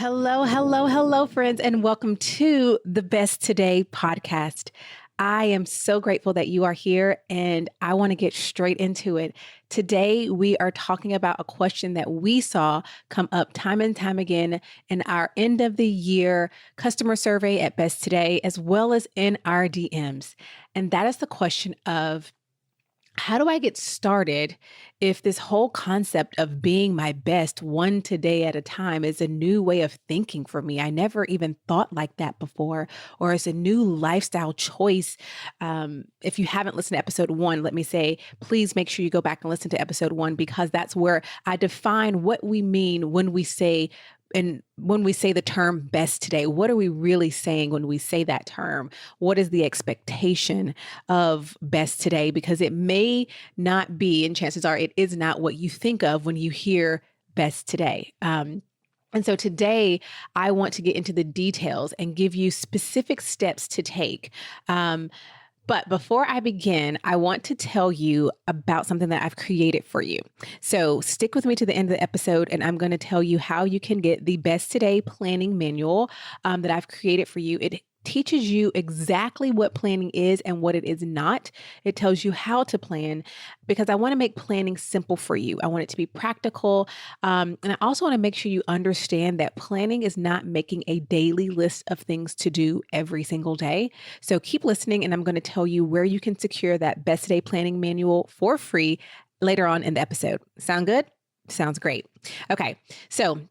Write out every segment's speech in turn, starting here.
Hello, hello, hello, friends, and welcome to the Best Today podcast. I am so grateful that you are here, and I want to get straight into it. Today, we are talking about a question that we saw come up time and time again in our end of the year customer survey at Best Today, as well as in our DMs. And that is the question of, how do I get started if this whole concept of being my best one today at a time is a new way of thinking for me? I never even thought like that before, or it's a new lifestyle choice. If you haven't listened to episode 1, let me say, please make sure you go back and listen to episode 1, because that's where I define what we mean when we say the term best today. What are we really saying when we say that term? What is the expectation of best today? Because it may not be, and chances are it is not what you think of when you hear best today. And so today I want to get into the details and give you specific steps to take. But before I begin, I want to tell you about something that I've created for you. So stick with me to the end of the episode, and I'm going to tell you how you can get the Best Today planning manual that I've created for you. It teaches you exactly what planning is and what it is not. It tells you how to plan, because I want to make planning simple for you. I want it to be practical. And I also want to make sure you understand that planning is not making a daily list of things to do every single day. So keep listening, and I'm going to tell you where you can secure that Best Today planning manual for free later on in the episode. Sound good? Sounds great. Okay. So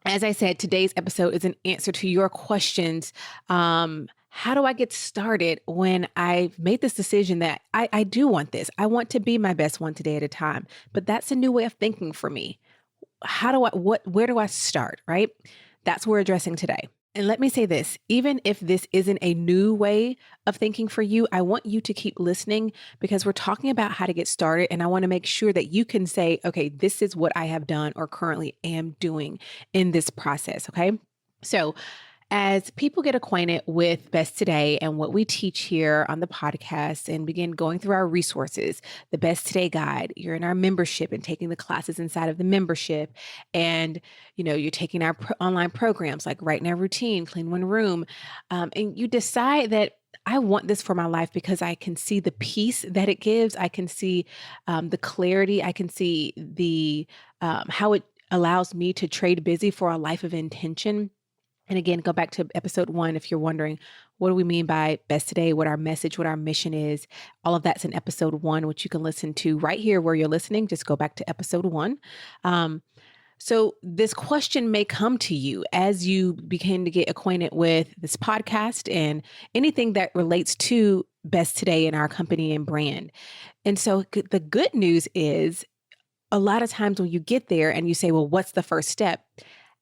as I said, today's episode is an answer to your questions. How do I get started when I've made this decision that I do want this? I want to be my best one today at a time, but that's a new way of thinking for me. Where do I start, right? That's what we're addressing today. And let me say this, even if this isn't a new way of thinking for you, I want you to keep listening, because we're talking about how to get started. And I want to make sure that you can say, okay, this is what I have done or currently am doing in this process. Okay. So as people get acquainted with Best Today and what we teach here on the podcast and begin going through our resources, the Best Today guide, you're in our membership and taking the classes inside of the membership. And, you're taking our online programs like Write Now Routine, Clean One Room. And you decide that I want this for my life because I can see the peace that it gives. I can see the clarity. I can see the how it allows me to trade busy for a life of intention. And again, go back to episode 1 if you're wondering, what do we mean by Best Today, what our message, what our mission is. All of that's in episode 1, which you can listen to right here where you're listening. Just go back to episode 1. So this question may come to you as you begin to get acquainted with this podcast and anything that relates to Best Today in our company and brand. And so the good news is, a lot of times when you get there and you say, well, what's the first step?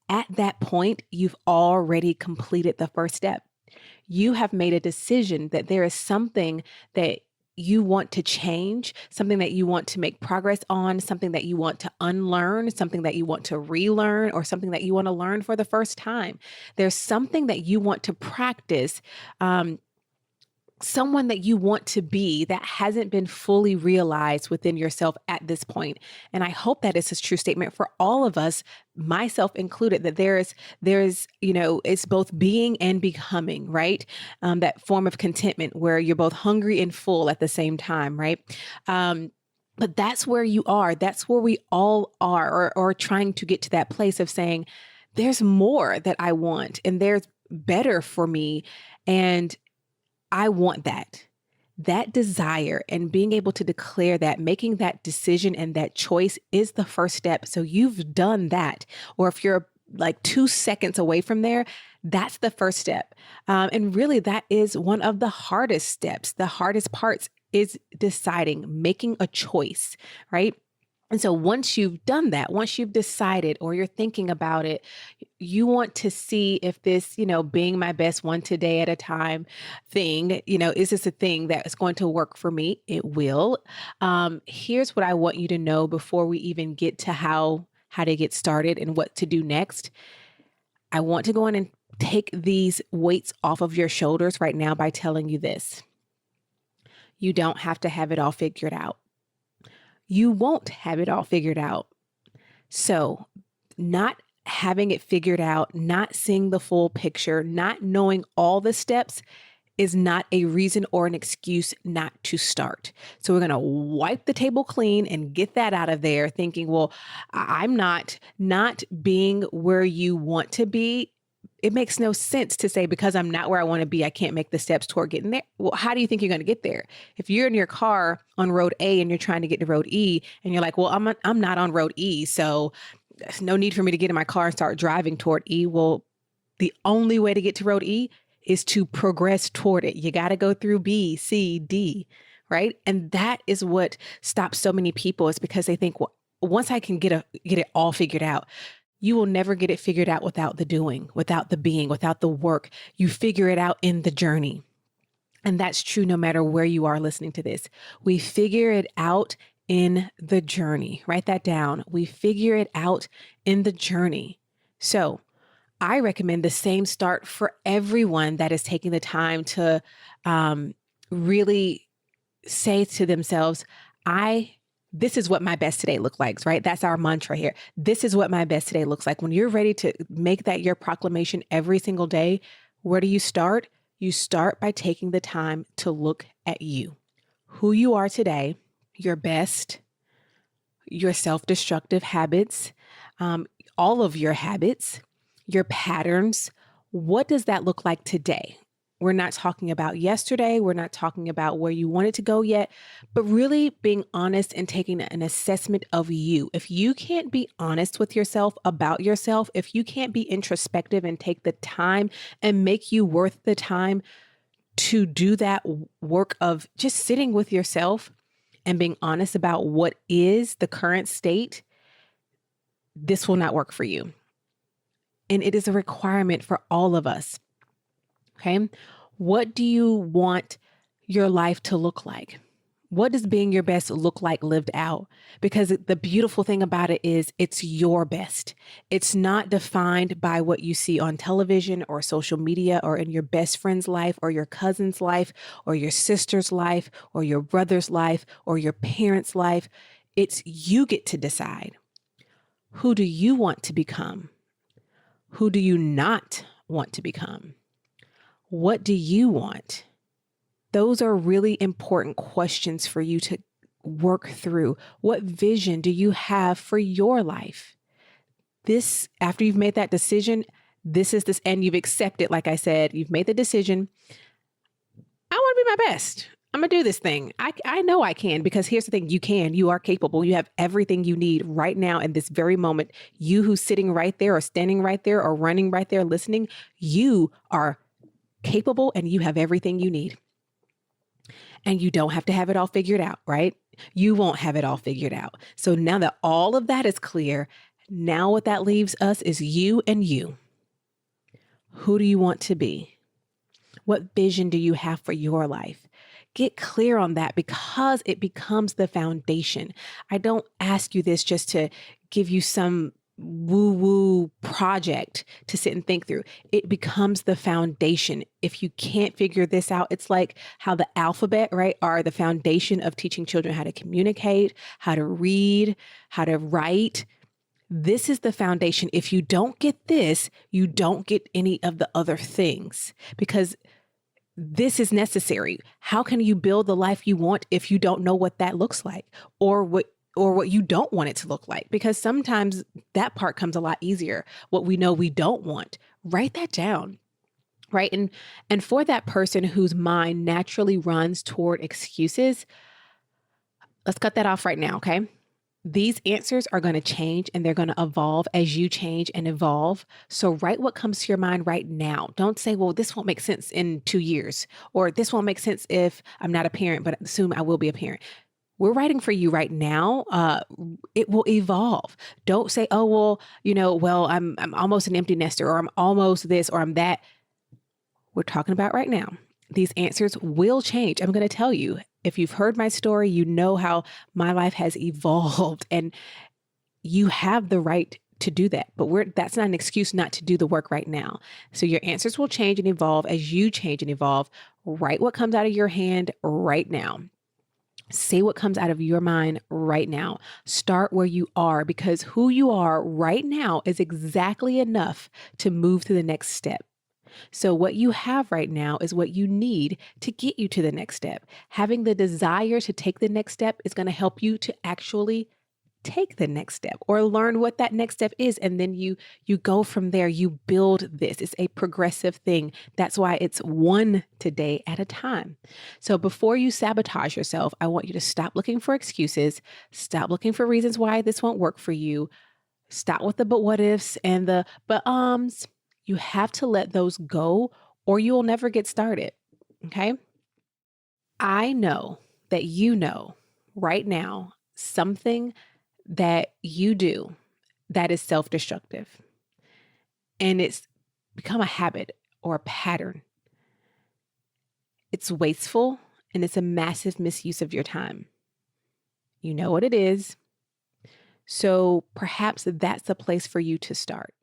At that point, you've already completed the first step. You have made a decision that there is something that you want to change, something that you want to make progress on, something that you want to unlearn, something that you want to relearn, or something that you want to learn for the first time. There's something that you want to practice, someone that you want to be that hasn't been fully realized within yourself at this point. And I hope that is a true statement for all of us, myself included, that there's, it's both being and becoming, right? That form of contentment where you're both hungry and full at the same time, right? But that's where you are. That's where we all are, or trying to get to that place of saying, there's more that I want, and there's better for me. And I want that desire, and being able to declare that, making that decision and that choice is the first step. So you've done that. Or if you're like 2 seconds away from there, that's the first step. And really that is one of the hardest steps. The hardest parts is deciding, making a choice, right? And so once you've done that, once you've decided or you're thinking about it, you want to see if this, being my best one today at a time thing, is this a thing that is going to work for me? It will. Here's what I want you to know before we even get to how to get started and what to do next. I want to go in and take these weights off of your shoulders right now by telling you this. You don't have to have it all figured out. You won't have it all figured out. So not having it figured out, not seeing the full picture, not knowing all the steps is not a reason or an excuse not to start. So we're going to wipe the table clean and get that out of there thinking, well, I'm not being where you want to be. It makes no sense to say because I'm not where I want to be, I can't make the steps toward getting there. Well, how do you think you're going to get there? If you're in your car on road A and you're trying to get to road E and you're like, well, I'm not on road E, so there's no need for me to get in my car and start driving toward E. Well, the only way to get to road E is to progress toward it. You got to go through B, C, D, right? And that is what stops so many people, is because they think, well, once I can get it all figured out. You will never get it figured out without the doing, without the being, without the work. You figure it out in the journey. And that's true no matter where you are listening to this. We figure it out in the journey. Write that down. We figure it out in the journey. So I recommend the same start for everyone that is taking the time to really say to themselves, this is what my best today looks like, right? That's our mantra here. This is what my best today looks like. When you're ready to make that your proclamation every single day, where do you start? You start by taking the time to look at you, who you are today, your best, your self-destructive habits, all of your habits, your patterns. What does that look like today? We're not talking about yesterday. We're not talking about where you want it to go yet, but really being honest and taking an assessment of you. If you can't be honest with yourself about yourself, if you can't be introspective and take the time and make you worth the time to do that work of just sitting with yourself and being honest about what is the current state, this will not work for you. And it is a requirement for all of us. Okay. What do you want your life to look like? What does being your best look like lived out? Because the beautiful thing about it is it's your best. It's not defined by what you see on television or social media or in your best friend's life or your cousin's life or your sister's life or your brother's life or your parents' life. It's you get to decide. Who do you want to become? Who do you not want to become? What do you want? Those are really important questions for you to work through. What vision do you have for your life? This, after you've made that decision, this is this, and you've accepted, like I said, you've made the decision. I want to be my best. I'm going to do this thing. I know I can, because here's the thing. You can, you are capable. You have everything you need right now in this very moment. You who's sitting right there or standing right there or running right there, listening, you are capable and you have everything you need. And you don't have to have it all figured out, right? You won't have it all figured out. So now that all of that is clear, now what that leaves us is you and you. Who do you want to be? What vision do you have for your life? Get clear on that, because it becomes the foundation. I don't ask you this just to give you some woo-woo project to sit and think through. It becomes the foundation. If you can't figure this out, it's like how the alphabet, right, are the foundation of teaching children how to communicate, how to read, how to write. This is the foundation. If you don't get this, you don't get any of the other things, because this is necessary. How can you build the life you want if you don't know what that looks like, or what you don't want it to look like? Because sometimes that part comes a lot easier. What we know we don't want, write that down, right? And for that person whose mind naturally runs toward excuses, let's cut that off right now, okay? These answers are going to change and they're going to evolve as you change and evolve. So write what comes to your mind right now. Don't say, well, this won't make sense in 2 years, or this won't make sense if I'm not a parent, but soon I will be a parent. We're writing for you right now. It will evolve. Don't say, oh, well, I'm almost an empty nester, or I'm almost this, or I'm that. We're talking about right now. These answers will change. I'm going to tell you, if you've heard my story, you know how my life has evolved, and you have the right to do that. But that's not an excuse not to do the work right now. So your answers will change and evolve as you change and evolve. Write what comes out of your hand right now. Say what comes out of your mind right now. Start where you are, because who you are right now is exactly enough to move to the next step. So, what you have right now is what you need to get you to the next step. Having the desire to take the next step is going to help you to actually take the next step or learn what that next step is, and then you go from there. You build this. It's a progressive thing. That's why it's one today at a time. So before you sabotage yourself, I want you to stop looking for excuses, stop looking for reasons why this won't work for you. Stop with the but what ifs and the but. You have to let those go or you will never get started. Okay? I know that you know right now something that you do that is self-destructive, and it's become a habit or a pattern. It's wasteful and it's a massive misuse of your time. You know what it is. So perhaps that's a place for you to start.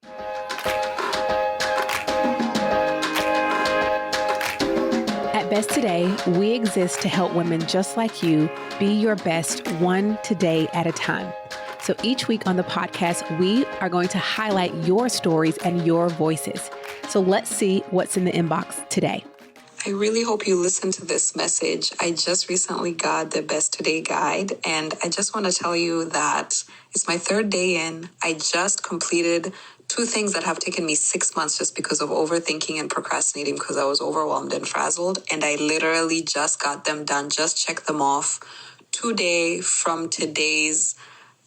At Best Today, we exist to help women just like you be your best one today at a time. So each week on the podcast, we are going to highlight your stories and your voices. So let's see what's in the inbox today. I really hope you listen to this message. I just recently got the Best Today guide, and I just want to tell you that it's my third day in. I just completed 2 things that have taken me 6 months just because of overthinking and procrastinating because I was overwhelmed and frazzled. And I literally just got them done. Just checked them off today from today's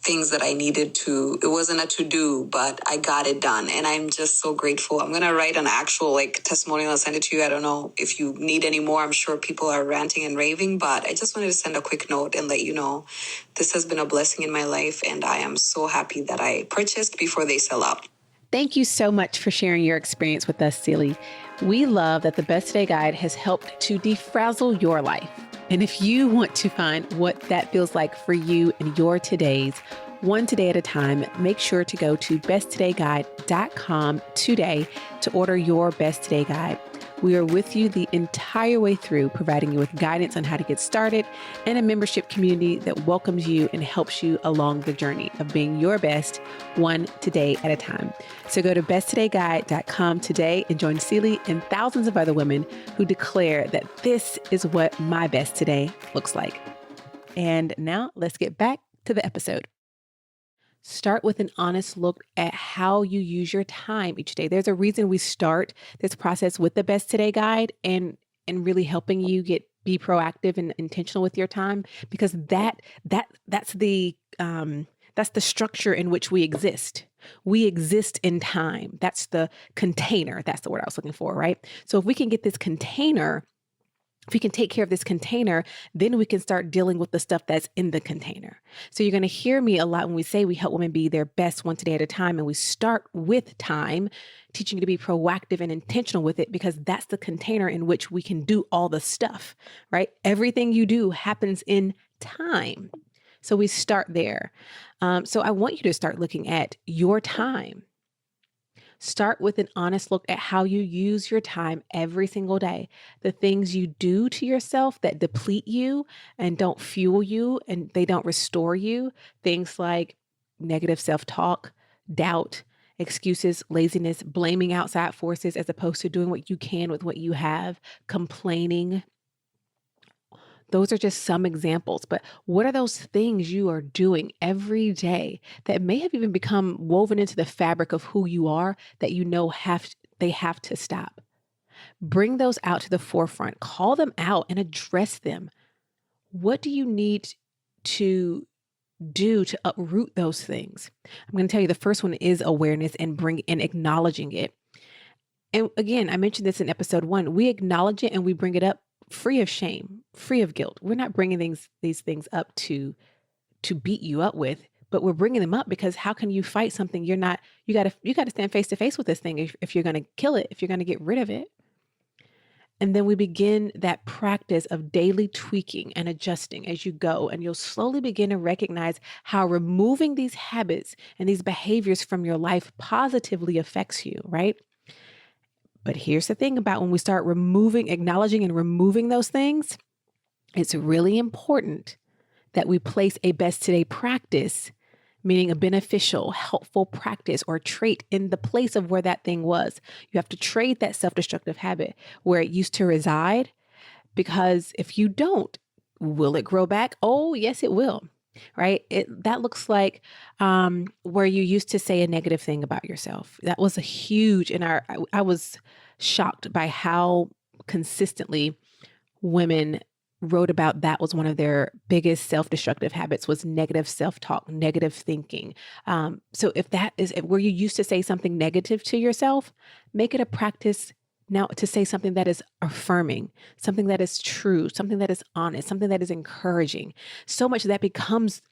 things that I needed to. It wasn't a to-do, but I got it done. And I'm just so grateful. I'm going to write an actual testimonial and send it to you. I don't know if you need any more. I'm sure people are ranting and raving, but I just wanted to send a quick note and let you know this has been a blessing in my life. And I am so happy that I purchased before they sell out. Thank you so much for sharing your experience with us, Celie. We love that the Best Today Guide has helped to defrazzle your life. And if you want to find what that feels like for you in your todays, one today at a time, make sure to go to besttodayguide.com today to order your Best Today Guide. We are with you the entire way through, providing you with guidance on how to get started and a membership community that welcomes you and helps you along the journey of being your best one today at a time. So go to besttodayguide.com today and join Celie and thousands of other women who declare that this is what my best today looks like. And now let's get back to the episode. Start with an honest look at how you use your time each day. There's a reason we start this process with the Best Today Guide and really helping you be proactive and intentional with your time, because that's the structure in which we exist. We exist in time. That's the container. That's the word I was looking for, right? So if we can get this container, if we can take care of this container, then we can start dealing with the stuff that's in the container. So you're going to hear me a lot when we say we help women be their best one today at a time. And we start with time, teaching you to be proactive and intentional with it, because that's the container in which we can do all the stuff, right? Everything you do happens in time. So we start there. So I want you to start looking at your time. Start with an honest look at how you use your time every single day. The things you do to yourself that deplete you and don't fuel you and they don't restore you. Things like negative self-talk, doubt, excuses, laziness, blaming outside forces as opposed to doing what you can with what you have, complaining. Those are just some examples, but what are those things you are doing every day that may have even become woven into the fabric of who you are that you know they have to stop? Bring those out to the forefront, call them out and address them. What do you need to do to uproot those things? I'm going to tell you the first one is awareness and acknowledging it. And again, I mentioned this in episode 1. We acknowledge it and we bring it up free of shame, free of guilt. We're not bringing these things up to beat you up with, but we're bringing them up because how can you fight something you got to stand face to face with this thing if you're going to kill it, if you're going to get rid of it. And then we begin that practice of daily tweaking and adjusting as you go, and you'll slowly begin to recognize how removing these habits and these behaviors from your life positively affects you, right? But here's the thing about when we start acknowledging and removing those things, it's really important that we place a best today practice, meaning a beneficial, helpful practice or trait in the place of where that thing was. You have to trade that self-destructive habit where it used to reside, because if you don't, will it grow back? Oh, yes, it will. Right? That looks like where you used to say a negative thing about yourself. That was a huge, I was shocked by how consistently women wrote about that was one of their biggest self-destructive habits, was negative self-talk, negative thinking. So if that is where you used to say something negative to yourself, make it a practice now to say something that is affirming, something that is true, something that is honest, something that is encouraging, so much that becomes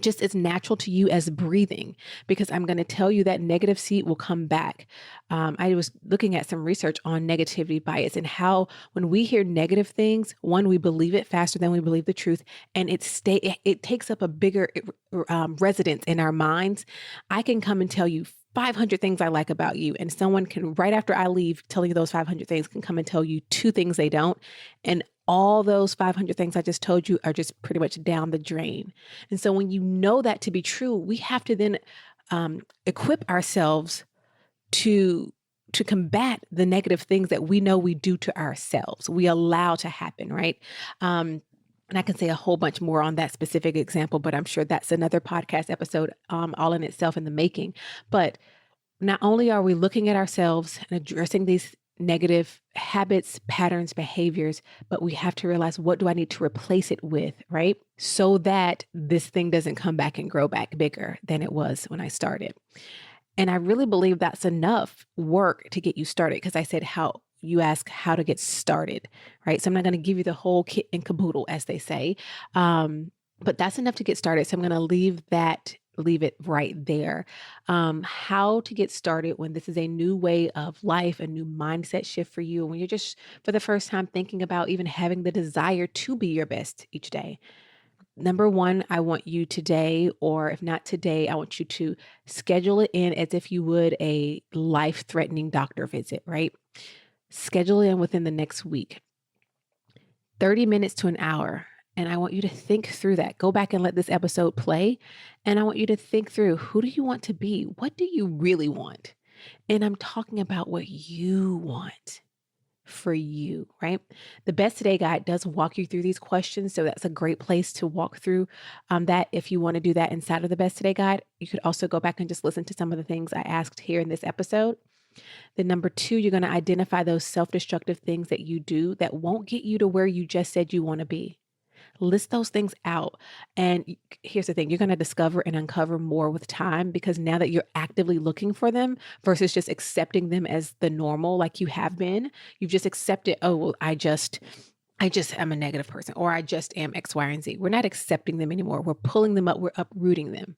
just as natural to you as breathing, because I'm going to tell you that negative seed will come back. I was looking at some research on negativity bias and how when we hear negative things, one, we believe it faster than we believe the truth, and it takes up a bigger residence in our minds. I can come and tell you 500 things I like about you, and someone can, right after I leave telling you those 500 things, can come and tell you two things they don't. And all those 500 things I just told you are just pretty much down the drain. And so when you know that to be true, we have to then equip ourselves to combat the negative things that we know we do to ourselves, we allow to happen, right? And I can say a whole bunch more on that specific example, but I'm sure that's another podcast episode all in itself in the making. But not only are we looking at ourselves and addressing these negative habits, patterns, behaviors, but we have to realize, what do I need to replace it with, right? So that this thing doesn't come back and grow back bigger than it was when I started. And I really believe that's enough work to get you started, because I said you ask how to get started, right? So I'm not going to give you the whole kit and caboodle, as they say, but that's enough to get started. So I'm going to leave it right there. How to get started when this is a new way of life, a new mindset shift for you, when you're just for the first time thinking about even having the desire to be your best each day. Number one, I want you today, or if not today, I want you to schedule it in as if you would a life-threatening doctor visit, right? Schedule it in within the next week, 30 minutes to an hour. And I want you to think through that. Go back and let this episode play. And I want you to think through, who do you want to be? What do you really want? And I'm talking about what you want for you, right? The Best Today Guide does walk you through these questions. So that's a great place to walk through that. If you want to do that inside of the Best Today Guide, you could also go back and just listen to some of the things I asked here in this episode. Then number two, you're going to identify those self-destructive things that you do that won't get you to where you just said you want to be. List those things out. And here's the thing, you're going to discover and uncover more with time, because now that you're actively looking for them versus just accepting them as the normal, like you have been, you've just accepted, oh, well, I just am a negative person, or I just am X, Y, and Z. We're not accepting them anymore. We're pulling them up. We're uprooting them.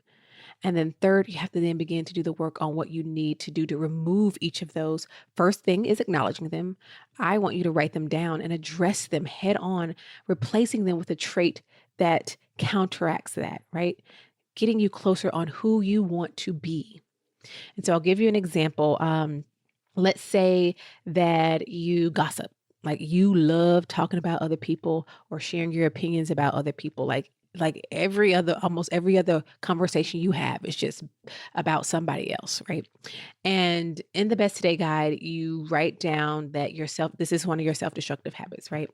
And then third, you have to then begin to do the work on what you need to do to remove each of those. First thing is acknowledging them. I want you to write them down and address them head on, replacing them with a trait that counteracts that, right? Getting you closer on who you want to be. And so I'll give you an example. Let's say that you gossip, like you love talking about other people or sharing your opinions about other people, like almost every other conversation you have is just about somebody else, right? And in the Best Today Guide, you write down that this is one of your self-destructive habits, right?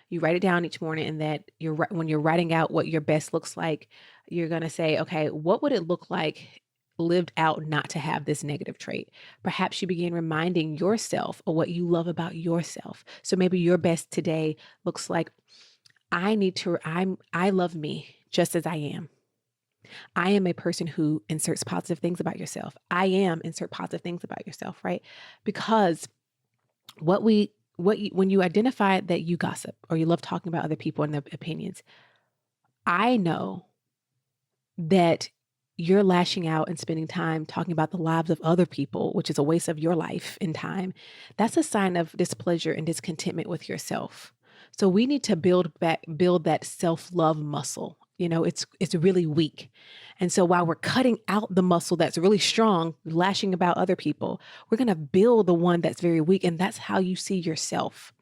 You write it down each morning, and that when you're writing out what your best looks like, you're going to say, okay, what would it look like lived out not to have this negative trait? Perhaps you begin reminding yourself of what you love about yourself. So maybe your best today looks like, I love me just as I am. I am a person who inserts positive things about yourself. Insert positive things about yourself, right? Because when you identify that you gossip or you love talking about other people and their opinions, I know that you're lashing out and spending time talking about the lives of other people, which is a waste of your life and time. That's a sign of displeasure and discontentment with yourself. So we need to build that self-love muscle. It's really weak. And so while we're cutting out the muscle that's really strong, lashing about other people, we're going to build the one that's very weak. And that's how you see yourself.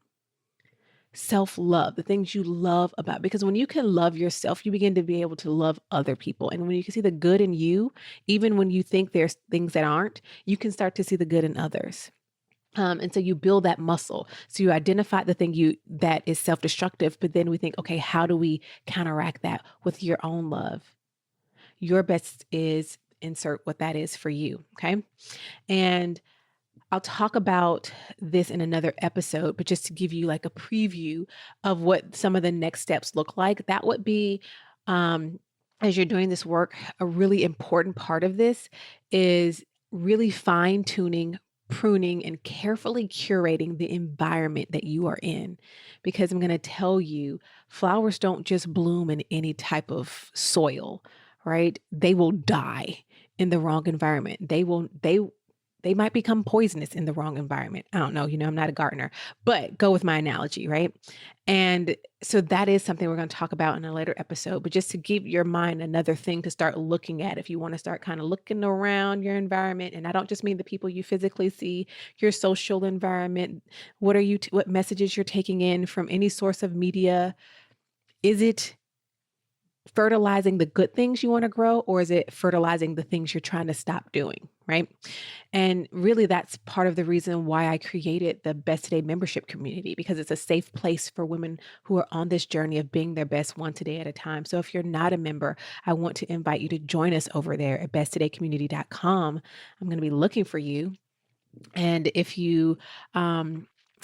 self-love, the things you love about, because when you can love yourself, you begin to be able to love other people. And when you can see the good in you, even when you think there's things that aren't, you can start to see the good in others. And so you build that muscle. So you identify the thing that is self-destructive, but then we think, okay, how do we counteract that with your own love? Your best is insert what that is for you. Okay. And I'll talk about this in another episode, but just to give you like a preview of what some of the next steps look like, that would be, as you're doing this work, a really important part of this is really fine tuning, pruning, and carefully curating the environment that you are in. Because I'm going to tell you, flowers don't just bloom in any type of soil, right? They will die in the wrong environment. They might become poisonous in the wrong environment. I don't know, I'm not a gardener, but go with my analogy, right? And so that is something we're going to talk about in a later episode, but just to give your mind another thing to start looking at if you want to start kind of looking around your environment. And I don't just mean the people you physically see, your social environment. What messages you're taking in from any source of media? Is it fertilizing the good things you want to grow, or is it fertilizing the things you're trying to stop doing, right? And really, that's part of the reason why I created the Best Today membership community, because it's a safe place for women who are on this journey of being their best one today at a time. So if you're not a member, I want to invite you to join us over there at besttodaycommunity.com. I'm going to be looking for you. And if you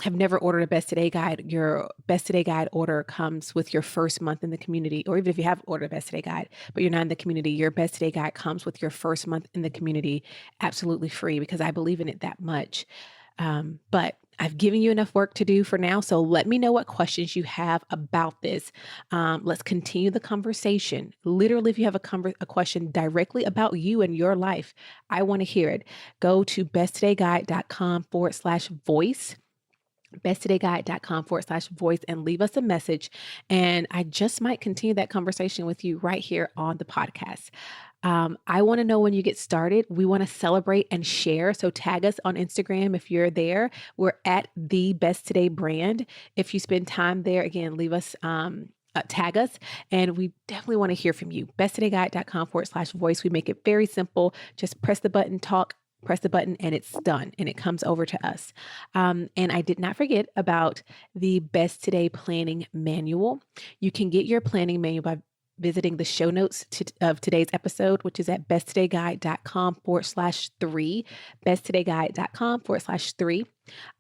have never ordered a Best Today guide, your Best Today guide order comes with your first month in the community. Or even if you have ordered a Best Today guide, but you're not in the community, your Best Today guide comes with your first month in the community absolutely free, because I believe in it that much. But I've given you enough work to do for now. So let me know what questions you have about this. Let's continue the conversation. Literally, if you have a question directly about you and your life, I want to hear it. Go to besttodayguide.com/voice. besttodayguide.com/voice and leave us a message. And I just might continue that conversation with you right here on the podcast. I want to know when you get started. We want to celebrate and share. So tag us on Instagram if you're there. We're at the Best Today brand. If you spend time there, again, leave us, tag us, and we definitely want to hear from you. besttodayguide.com/voice. We make it very simple. Just press the button, press the button, and it's done, and it comes over to us. And I did not forget about the Best Today Planning Manual. You can get your planning manual by visiting the show notes of today's episode, which is at besttodayguide.com/3, besttodayguide.com/3.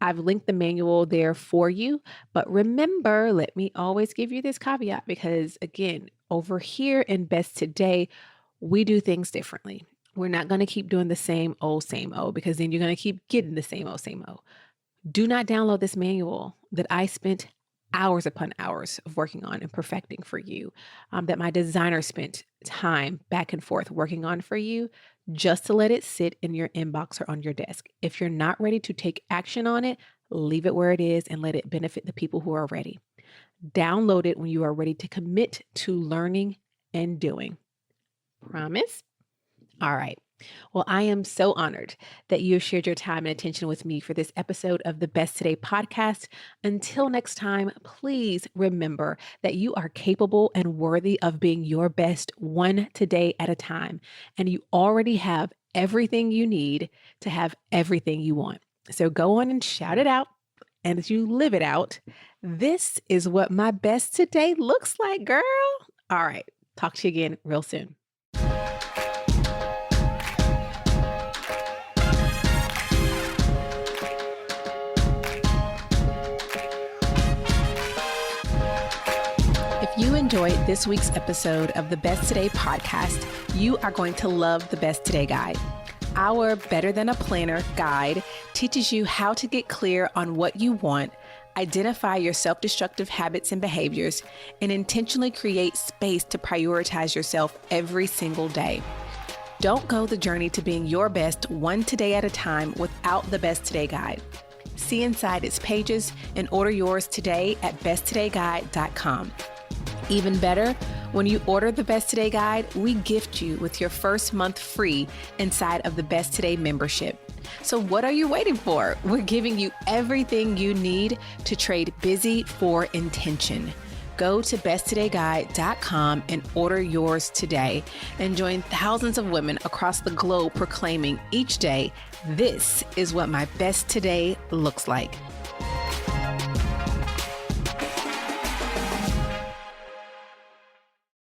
I've linked the manual there for you. But remember, let me always give you this caveat, because again, over here in Best Today, we do things differently. We're not going to keep doing the same old, because then you're going to keep getting the same old. Do not download this manual that I spent hours upon hours of working on and perfecting for you, that my designer spent time back and forth working on for you, just to let it sit in your inbox or on your desk. If you're not ready to take action on it, leave it where it is and let it benefit the people who are ready. Download it when you are ready to commit to learning and doing. Promise? All right. Well, I am so honored that you have shared your time and attention with me for this episode of the Best Today podcast. Until next time, please remember that you are capable and worthy of being your best one today at a time. And you already have everything you need to have everything you want. So go on and shout it out. And as you live it out, this is what my best today looks like, girl. All right. Talk to you again real soon. If you enjoyed this week's episode of the Best Today podcast, you are going to love the Best Today guide. Our Better Than a Planner guide teaches you how to get clear on what you want, identify your self-destructive habits and behaviors, and intentionally create space to prioritize yourself every single day. Don't go the journey to being your best one today at a time without the Best Today guide. See inside its pages and order yours today at besttodayguide.com. Even better, when you order the Best Today guide, we gift you with your first month free inside of the Best Today membership. So what are you waiting for? We're giving you everything you need to trade busy for intention. Go to besttodayguide.com and order yours today and join thousands of women across the globe proclaiming each day, this is what my best today looks like.